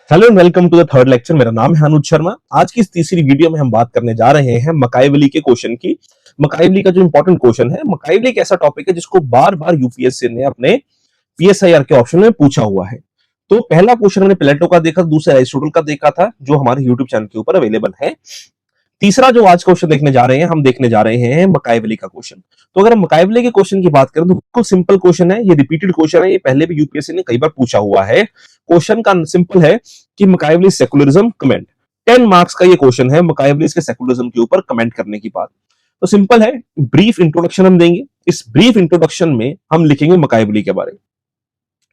Hello and welcome to the third lecture. मेरा नाम है अनुज शर्मा। आज की इस तीसरी वीडियो में हम बात करने जा रहे हैं मकाइवली के क्वेश्चन की। मकाइवली का जो इंपॉर्टेंट क्वेश्चन है, मकाइवली एक ऐसा टॉपिक है जिसको बार बार यूपीएससी ने अपने पीएसआईआर के ऑप्शन में पूछा हुआ है। तो पहला क्वेश्चन हमने प्लेटो का देखा, दूसरा एरिस्टोटल का देखा था, जो हमारे यूट्यूब चैनल के ऊपर अवेलेबल है। तीसरा जो आज क्वेश्चन देखने जा रहे हैं, हम देखने जा रहे हैं मकाइवली का क्वेश्चन। तो अगर हम मकाइवली के क्वेश्चन की बात करें तो बिल्कुल सिंपल क्वेश्चन है, ये रिपीटेड क्वेश्चन है, ये पहले भी यूपीएससी ने कई बार पूछा हुआ है। क्वेश्चन का सिंपल है कि मकाइवली सेकुलरिज्म कमेंट। 10 मार्क्स का ये क्वेश्चन है मकाइवली के सेकुलरिज्म के ऊपर कमेंट करने की बात। तो सिंपल है, ब्रीफ इंट्रोडक्शन हम देंगे। इस ब्रीफ इंट्रोडक्शन में हम लिखेंगे मकाइवली के बारे में,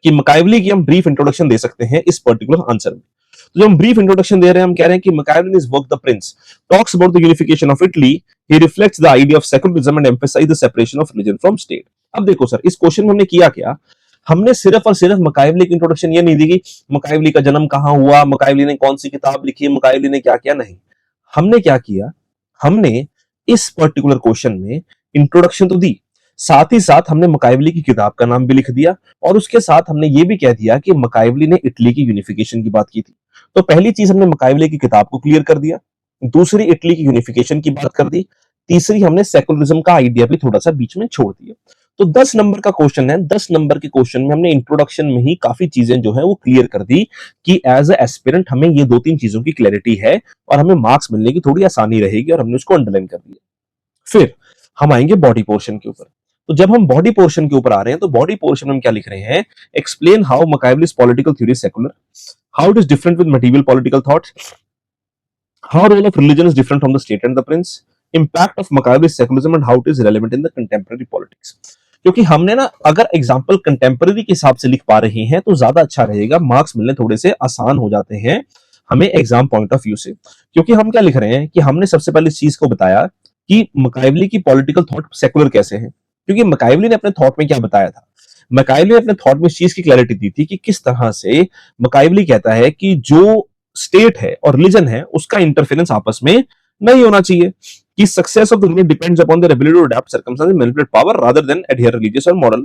कि मकाइवली की हम ब्रीफ इंट्रोडक्शन दे सकते हैं इस पर्टिकुलर आंसर में। तो जो हम ब्रीफ इंट्रोडक्शन दे रहे हैं, हम कह रहे हैं कि Machiavelli is work the Prince talks about the unification of Italy, he reflects the idea of secularism and emphasise the separation of religion from state. अब देखो सर, इस क्वेश्चन में हमने किया क्या? हमने सिर्फ और सिर्फ मकाइवली की इंट्रोडक्शन ये नहीं दी कि मकाइवली का जन्म कहां हुआ, मकाइवली ने कौन सी किताब लिखी, मकाइवली ने क्या किया। नहीं, हमने क्या किया, हमने इस पर्टिकुलर क्वेश्चन में इंट्रोडक्शन तो दी, साथ ही साथ हमने मकाइवली की किताब का नाम भी लिख दिया, और उसके साथ हमने ये भी कह दिया कि मकाइवली ने इटली की यूनिफिकेशन की बात की थी। तो पहली चीज, हमने मकाइवली की किताब को क्लियर कर दिया, दूसरी इटली की यूनिफिकेशन की बात कर दी, तीसरी हमने सेकुलरिज्म का आइडिया भी थोड़ा सा बीच में छोड़ दिया। तो 10 नंबर का क्वेश्चन है। 10 नंबर के क्वेश्चन में हमने इंट्रोडक्शन में ही काफी चीजें जो है वो क्लियर कर दी कि एज ए एस्पिरेंट हमें ये दो तीन चीजों की क्लैरिटी है और हमें मार्क्स मिलने की थोड़ी आसानी रहेगी, और हमने उसको अंडरलाइन कर दिया। फिर हम आएंगे बॉडी पोर्शन के ऊपर। तो जब हम बॉडी पोर्शन के ऊपर आ रहे हैं, तो बॉडी पोर्शन में हम क्या लिख रहे हैं? Explain how Machiavelli's political theory secular, how it is different with medieval political thought, how role of religion is different from the state and the prince, impact of Machiavelli's secularism and how it is relevant in the contemporary politics. क्योंकि हमने ना, अगर example contemporary के हिसाब से लिख पा रहे हैं तो ज्यादा अच्छा रहेगा, मार्क्स मिलने थोड़े से आसान हो जाते हैं हमें एग्जाम पॉइंट ऑफ व्यू से। क्योंकि हम क्या लिख रहे हैं कि हमने सबसे पहले इस चीज को बताया कि मकाइवली की पॉलिटिकल थॉट सेकुलर कैसे है। क्योंकि मकाइवली ने अपने थॉट में क्या बताया था, मकाइवली ने अपने थॉट में इस चीज की क्लैरिटी दी थी कि किस तरह से मकाइवली कहता है कि जो स्टेट है और रिलीजन है उसका इंटरफेरेंस आपस में नहीं होना चाहिए, कि success of the ruler depends upon their ability to adopt circumstances manipulate power rather than adhere religious और मॉरल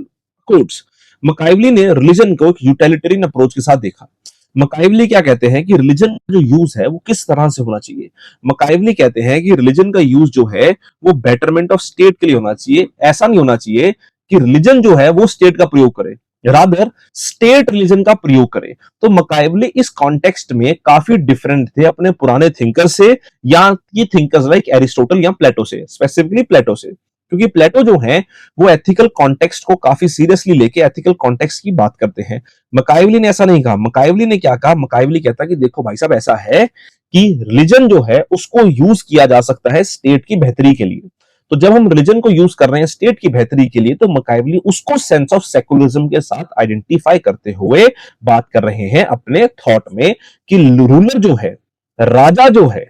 कोड्स। मकाइवली ने रिलीजन को एक यूटिलिटेरियन अप्रोच के साथ देखा। मकाइवली क्या कहते हैं कि रिलीजन जो यूज है वो किस तरह से होना चाहिए। मकाइवली कहते हैं कि रिलीजन का यूज जो है वो बेटरमेंट ऑफ स्टेट के लिए होना चाहिए। ऐसा नहीं होना चाहिए कि रिलीजन जो है वो स्टेट का प्रयोग करे, रादर स्टेट रिलीजन का प्रयोग करे। तो मकाइवली इस कॉन्टेक्स्ट में काफी डिफरेंट थे अपने पुराने थिंकर से, या ये थिंकर्स लाइक एरिस्टोटल या प्लेटो से, स्पेसिफिकली प्लेटो से। क्योंकि प्लेटो जो है वो एथिकल कॉन्टेक्स्ट को काफी सीरियसली लेके एथिकल कॉन्टेक्स्ट की बात करते हैं। मकाइवली ने ऐसा नहीं कहा। मकाइवली ने क्या कहा? मकाइवली कहता कि देखो भाई साहब, ऐसा है कि रिलीजन जो है उसको यूज किया जा सकता है स्टेट की बेहतरी के लिए। तो जब हम रिलीजन को यूज कर रहे हैं स्टेट की बेहतरी के लिए, तो मकाइवली उसको सेंस ऑफ सेकुलरिज्म के साथ आइडेंटिफाई करते हुए बात कर रहे हैं अपने थॉट में कि रूलर जो है, राजा जो है,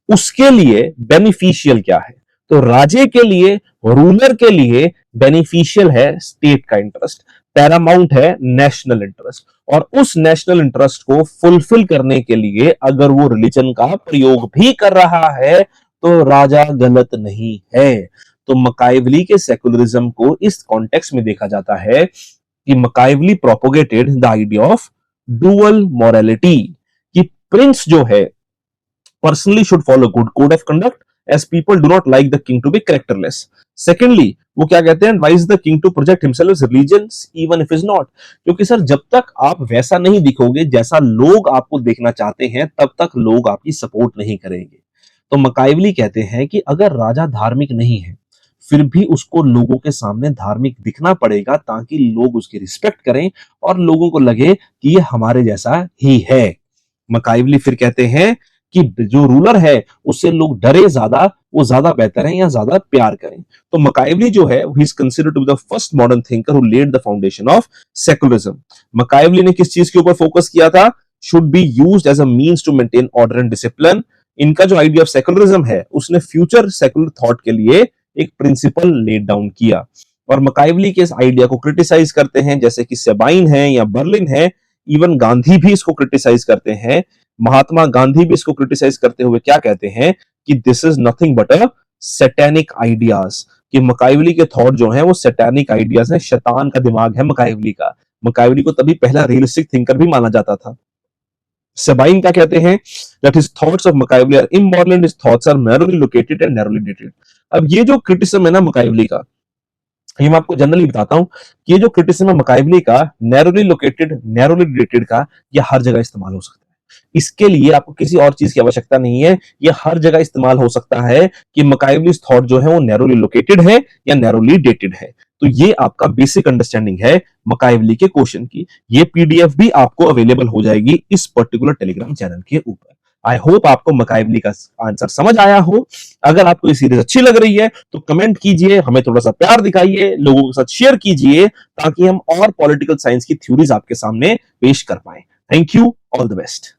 उसके लिए बेनिफिशियल क्या है। तो राजे के लिए, रूलर के लिए बेनिफिशियल है स्टेट का इंटरेस्ट, पैरामाउंट है नेशनल इंटरेस्ट, और उस नेशनल इंटरेस्ट को फुलफिल करने के लिए अगर वो रिलीजन का प्रयोग भी कर रहा है तो राजा गलत नहीं है। तो मकाइवली के सेकुलरिज्म को इस कॉन्टेक्स्ट में देखा जाता है कि Machiavelli propagated the idea of dual morality, कि प्रिंस जो है personally should follow good code of conduct as people do not like the king to be characterless. Secondly, वो क्या कहते हैं? advise the king to project himself as religions even if is not. क्योंकि sir जब तक आप वैसा नहीं दिखोगे जैसा लोग आपको देखना चाहते हैं, तब तक लोग आपकी सपोर्ट नहीं करेंगे। तो मकाइवली कहते हैं कि अगर राजा धार्मिक नहीं है फिर भी उसको लोगों के सामने धार्मिक दिखना पड़ेगा, ताकि लोग उसकी रिस्पेक्ट करें और लोगों को लगे कि ये हमारे जैसा ही है। मकाइवली फिर कहते हैं कि जो रूलर है उससे लोग डरे ज्यादा, वो ज्यादा बेहतर है या ज्यादा प्यार करें। तो मकाइवली जो है he is considered to be the first modern thinker who laid the foundation of secularism. Machiavelli ने किस चीज के ऊपर फोकस किया था? Should be used as a means to maintain order and discipline. इनका जो आइडिया ऑफ सेकुलरिज्म है उसने फ्यूचर सेकुलर थॉट के लिए एक प्रिंसिपल लेड डाउन किया। और मकाइवली के इस आइडिया को क्रिटिसाइज करते हैं, जैसे कि सेबाइन है या बर्लिन है, इवन गांधी भी इसको क्रिटिसाइज करते हैं। महात्मा गांधी भी इसको क्रिटिसाइज करते हुए क्या कहते हैं कि this is nothing but a satanic ideas, कि मकाइवली के थॉट जो है वो सैटेनिक आइडियाज है, शैतान का दिमाग है मकाइवली का। मकाइवली को तभी पहला रियलिस्टिक थिंकर भी माना जाता था। सेबाइन क्या कहते हैं? That his thoughts of Machiavelli are immoral and his thoughts are narrowly located and narrowly dated. अब ये जो क्रिटिसिज्म है ना मकाइवली का, ये मैं आपको जनरली बताता हूं कि ये जो क्रिटिसिज्म है मकाइवली का, नैरोली लोकेटेड नैरोली डेटेड का, ये हर जगह इस्तेमाल हो सकता है। इसके लिए आपको किसी और चीज की आवश्यकता नहीं है, ये हर जगह इस्तेमाल हो सकता है कि मकाइवलीज थॉट जो है वो नैरोली लोकेटेड है या नैरोली डेटेड है। तो ये आपका बेसिक अंडरस्टैंडिंग है मकाइवली के क्वेश्चन की। ये पीडीएफ भी आपको अवेलेबल हो जाएगी इस पर्टिकुलर टेलीग्राम चैनल के ऊपर। आई होप आपको मकाइवली का आंसर समझ आया हो। अगर आपको ये सीरीज अच्छी लग रही है तो कमेंट कीजिए, हमें थोड़ा सा प्यार दिखाइए, लोगों के साथ शेयर कीजिए, ताकि हम और पॉलिटिकल साइंस की थ्योरीज आपके सामने पेश कर पाए। Thank you, all the best.